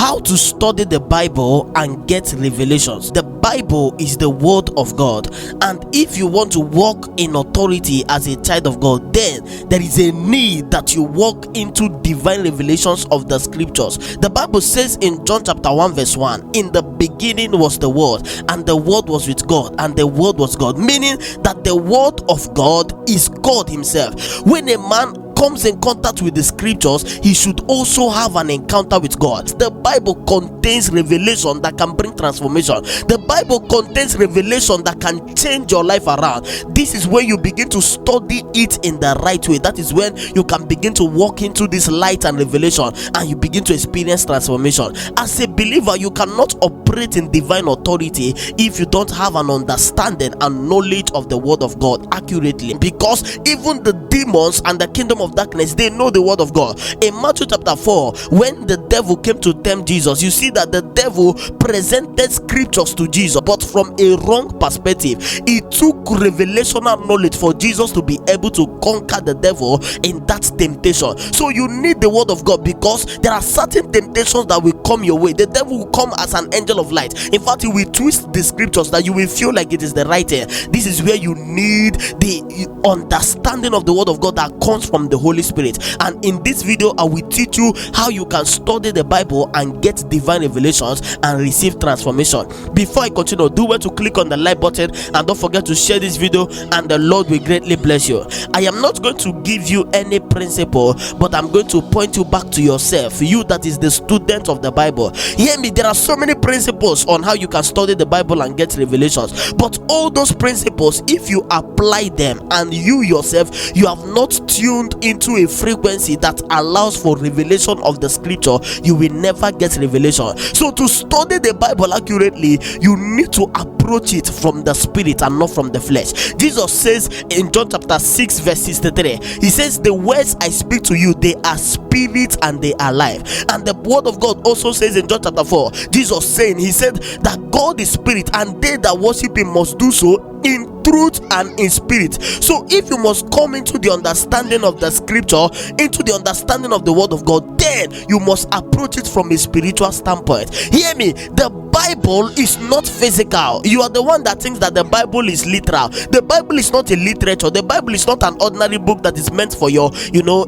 How to study the Bible and get revelations. The Bible is the word of God, and if you want to walk in authority as a child of God, then there is a need that you walk into divine revelations of the scriptures. The Bible says in John chapter 1 verse 1, in the beginning was the word, and the word was with God, and the word was God, meaning that the word of God is God himself. When a man comes in contact with the scriptures, he should also have an encounter with God. The Bible contains revelation that can bring transformation. The Bible contains revelation that can change your life around. This is when you begin to study it in the right way. That is when you can begin to walk into this light and revelation, and you begin to experience transformation. As a believer, you cannot operate in divine authority if you don't have an understanding and knowledge of the word of God accurately, because even the demons and the kingdom of darkness, they know the word of God. In Matthew chapter 4, when the devil came to tempt Jesus, you see that the devil presented scriptures to Jesus, but from a wrong perspective. It took revelational knowledge for Jesus to be able to conquer the devil in that temptation. So you need the word of God, because there are certain temptations that will come your way. The devil will come as an angel of light. In fact, he will twist the scriptures that you will feel like it is the right thing. This is where you need the understanding of the word of God that comes from the Holy Spirit. And in this video, I will teach you how you can study the Bible and get divine revelations and receive transformation. Before I continue, do well to click on the like button, and don't forget to share this video, and the Lord will greatly bless you. I am not going to give you any principle, but I'm going to point you back to yourself, you that is the student of the Bible. Hear me, there are so many principles on how you can study the Bible and get revelations, but all those principles, if you apply them and you yourself, you have not tuned into a frequency that allows for revelation of the scripture, you will never get revelation. So to study the Bible accurately, you need to approach it from the spirit and not from the flesh. Jesus says in John chapter 6 verse 63, he says, the words I speak to you, they are spirit and they are life. And the word of God also says in John chapter 4, Jesus saying, he said that God is spirit, and they that worship him must do so in truth and in spirit. So if you must come into the understanding of the scripture, into the understanding of the word of God, then you must approach it from a spiritual standpoint. Hear me, the Bible is not physical. You are the one that thinks that the Bible is literal. The Bible is not a literature. The Bible is not an ordinary book that is meant for your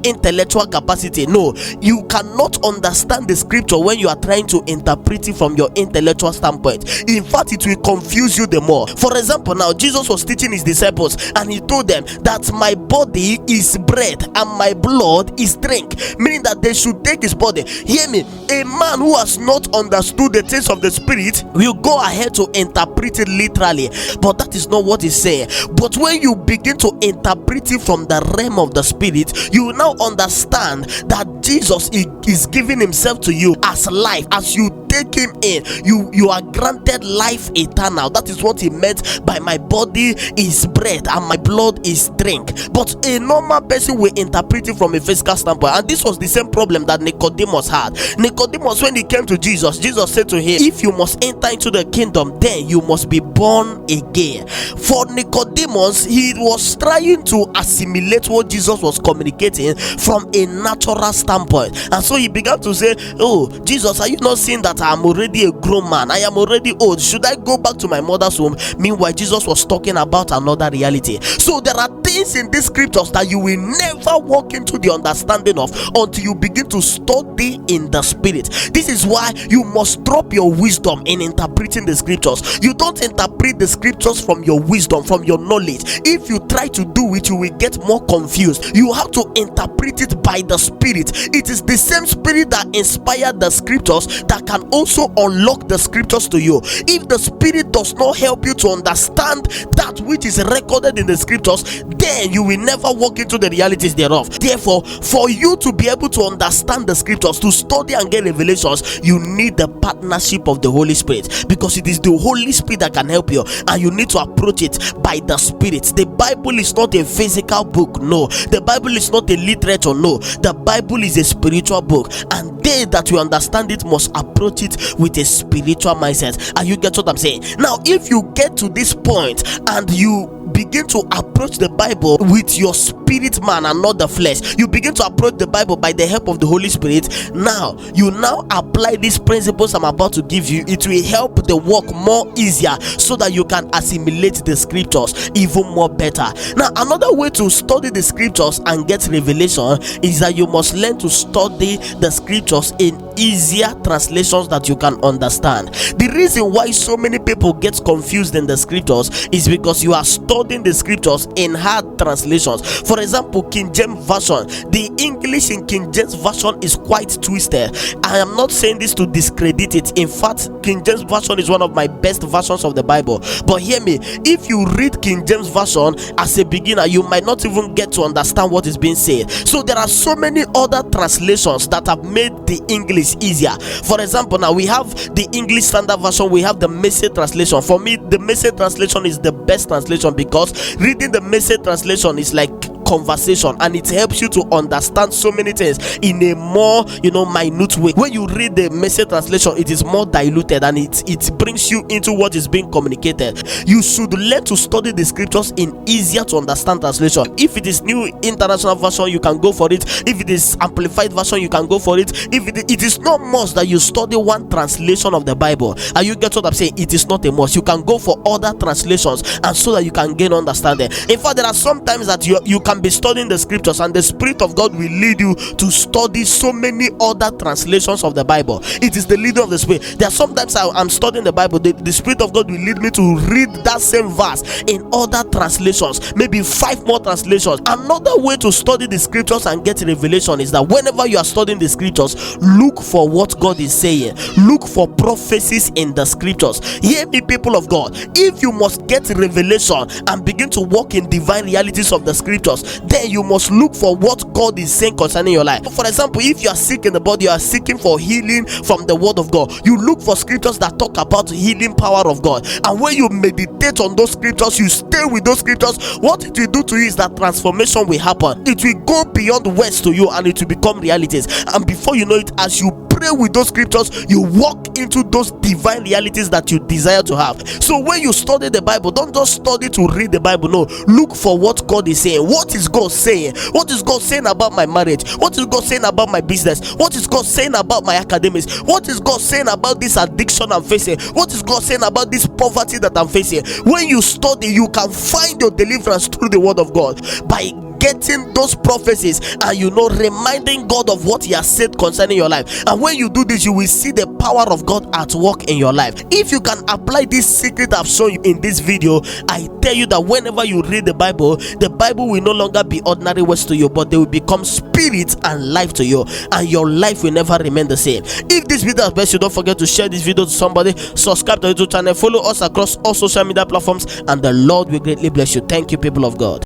intellectual capacity. No, you cannot understand the scripture when you are trying to interpret it from your intellectual standpoint. In fact, it will confuse you the more. For example, now Jesus was teaching his disciples, and he told them that my body is bread and my blood is drink, meaning that they should take his body. Hear me, a man who has not understood the things of the spirit will go ahead to interpret it literally, but that is not what he's saying. But when you begin to interpret it from the realm of the spirit, you will now understand that Jesus is giving himself to you as life. As you take him in, you are granted life eternal. That is what he meant by my body is bread and my blood is drink. But a normal person will interpret it from a physical standpoint, and this was the same problem that Nicodemus had. Nicodemus, when he came to Jesus, Jesus said to him, if you must enter into the kingdom, then you must be born again. For Nicodemus, he was trying to assimilate what Jesus was communicating from a natural standpoint, and so he began to say, oh Jesus, are you not seeing that I am already a grown man? I am already old. Should I go back to my mother's womb? Meanwhile, Jesus was talking about another reality. So there are things in these scriptures that you will never walk into the understanding of until you begin to study in the spirit. This is why you must drop your wisdom in interpreting the scriptures. You don't interpret the scriptures from your wisdom, from your knowledge. If you try to do it, you will get more confused. You have to interpret it by the spirit. It is the same spirit that inspired the scriptures that can also unlock the scriptures to you. If the spirit does not help you to understand that which is recorded in the scriptures, then you will never walk into the realities thereof. Therefore, for you to be able to understand the scriptures, to study and get revelations, you need the partnership of the Holy Spirit, because it is the Holy Spirit that can help you, and you need to approach it by the spirit. The Bible is not a physical book. No, the Bible is not a literature. No, the Bible is a spiritual book, and they that will understand it must approach it with a spiritual mindset. And you get what I'm saying? Now, if you get to this point and you begin to approach the Bible with your spirit man and not the flesh. You begin to approach the Bible by the help of the Holy Spirit. Now you apply these principles I'm about to give you. It will help the work more easier, so that you can assimilate the scriptures even more better. Now, another way to study the scriptures and get revelation is that you must learn to study the scriptures in easier translations that you can understand. The reason why so many people get confused in the scriptures is because you are studying the scriptures in hard translations. For example, King James Version. The English in King James Version is quite twisted. I am not saying this to discredit it. In fact, King James Version is one of my best versions of the Bible. But hear me, if you read King James Version as a beginner, you might not even get to understand what is being said. So there are so many other translations that have made the English easier. For example, now we have the English Standard Version, we have the Message translation. For me, the Message translation is the best translation, because reading the Message translation is like conversation, and it helps you to understand so many things in a more minute way. When you read the Message translation, it is more diluted, and it brings you into what is being communicated. You should learn to study the scriptures in easier to understand translation. If it is New International Version, you can go for it. If it is Amplified Version, you can go for it. If it is not must that you study one translation of the Bible, and you get what I'm saying, it is not a must. You can go for other translations, and so that you can gain understanding. In fact, there are some times that you can be studying the scriptures, and the Spirit of God will lead you to study so many other translations of the Bible. It is the leading of the Spirit. There are sometimes I'm studying the Bible, the Spirit of God will lead me to read that same verse in other translations, maybe 5 more translations. Another way to study the scriptures and get revelation is that whenever you are studying the scriptures, look for what God is saying. Look for prophecies in the scriptures. Hear me, people of God. If you must get revelation and begin to walk in divine realities of the scriptures, then you must look for what God is saying concerning your life. For example, if you are sick in the body, you are seeking for healing from the word of God, you look for scriptures that talk about healing power of God, and when you meditate on those scriptures, you stay with those scriptures, what it will do to you is that transformation will happen. It will go beyond words to you, and it will become realities. And before you know it, as you pray with those scriptures, you walk into those divine realities that you desire to have. So when you study the Bible, don't just study to read the Bible. No, look for what God is saying. What is God saying? What is God saying about my marriage? What is God saying about my business? What is God saying about my academics? What is God saying about this addiction I'm facing? What is God saying about this poverty that I'm facing? When you study, you can find your deliverance through the word of God by getting those prophecies and reminding God of what He has said concerning your life. And when you do this, you will see the power of God at work in your life. If you can apply this secret I've shown you in this video, I tell you that whenever you read the Bible will no longer be ordinary words to you, but they will become spirit and life to you, and your life will never remain the same. If this video has blessed you, don't forget to share this video to somebody, subscribe to our YouTube channel, follow us across all social media platforms, and the Lord will greatly bless you. Thank you, people of God.